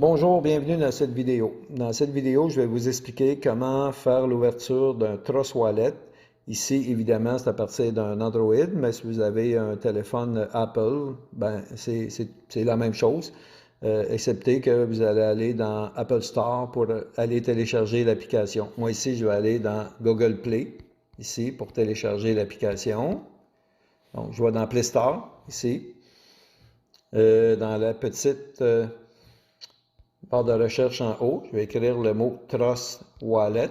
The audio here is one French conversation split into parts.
Bonjour, bienvenue dans cette vidéo. Dans cette vidéo, je vais vous expliquer comment faire l'ouverture d'un Trust Wallet. Ici, évidemment, c'est à partir d'un Android, mais si vous avez un téléphone Apple, ben c'est la même chose, excepté que vous allez aller dans Apple Store pour aller télécharger l'application. Moi, ici, je vais aller dans Google Play, ici, pour télécharger l'application. Donc, je vais dans Play Store, ici, dans la petite barre de recherche en haut, je vais écrire le mot Trust Wallet.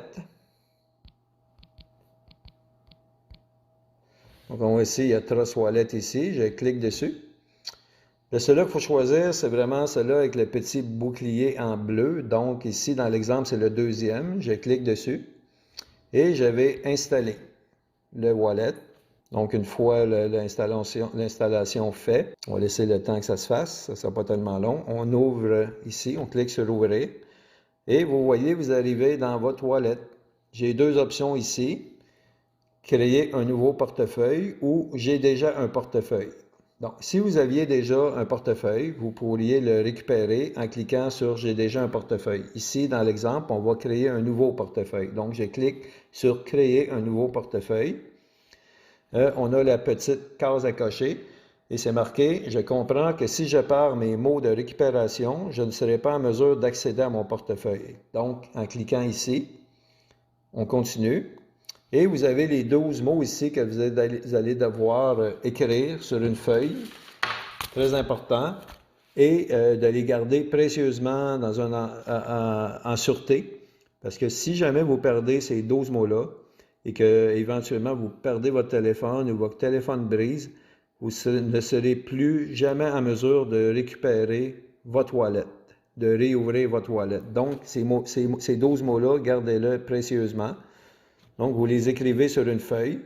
Donc, on voit ici, il y a Trust Wallet ici. Je clique dessus. Celui-là qu'il faut choisir, c'est vraiment celui-là avec le petit bouclier en bleu. Donc, ici, dans l'exemple, c'est le deuxième. Je clique dessus et je vais installer le wallet. Donc, une fois l'installation faite, on va laisser le temps que ça se fasse. Ça ne sera pas tellement long. On ouvre ici, on clique sur Ouvrir. Et vous voyez, vous arrivez dans votre wallet. J'ai deux options ici. Créer un nouveau portefeuille ou j'ai déjà un portefeuille. Donc, si vous aviez déjà un portefeuille, vous pourriez le récupérer en cliquant sur « J'ai déjà un portefeuille ». Ici, dans l'exemple, on va créer un nouveau portefeuille. Donc, je clique sur « Créer un nouveau portefeuille ». On a la petite case à cocher et c'est marqué « Je comprends que si je perds mes mots de récupération, je ne serai pas en mesure d'accéder à mon portefeuille. » Donc, en cliquant ici, on continue. Et vous avez les 12 mots ici que vous allez devoir écrire sur une feuille, très important, et de les garder précieusement dans en sûreté. Parce que si jamais vous perdez ces 12 mots-là, et que éventuellement vous perdez votre téléphone ou votre téléphone brise, vous ne serez plus jamais en mesure de récupérer votre wallet, de réouvrir votre wallet. Donc, ces 12 mots-là, gardez-les précieusement. Donc, vous les écrivez sur une feuille.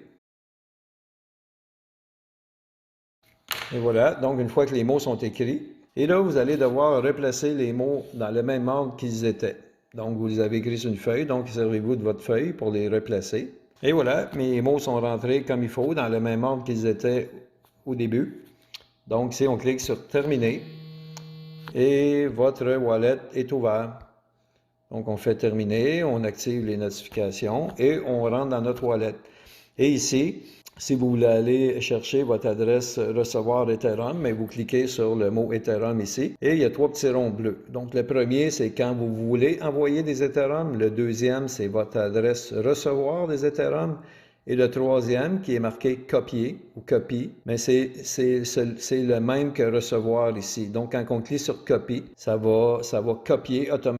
Et voilà. Donc, une fois que les mots sont écrits, et là, vous allez devoir replacer les mots dans le même ordre qu'ils étaient. Donc, vous les avez écrits sur une feuille. Donc, servez-vous de votre feuille pour les replacer. Et voilà, mes mots sont rentrés comme il faut, dans le même ordre qu'ils étaient au début. Donc, ici, on clique sur « Terminer » et votre wallet est ouvert. Donc, on fait terminer, on active les notifications et on rentre dans notre wallet. Et ici, si vous voulez aller chercher votre adresse recevoir Ethereum, mais vous cliquez sur le mot Ethereum ici et il y a trois petits ronds bleus. Donc, le premier, c'est quand vous voulez envoyer des Ethereum. Le deuxième, c'est votre adresse recevoir des Ethereum. Et le troisième, qui est marqué copier ou copie, mais c'est le même que recevoir ici. Donc, quand on clique sur copie, ça va copier automatiquement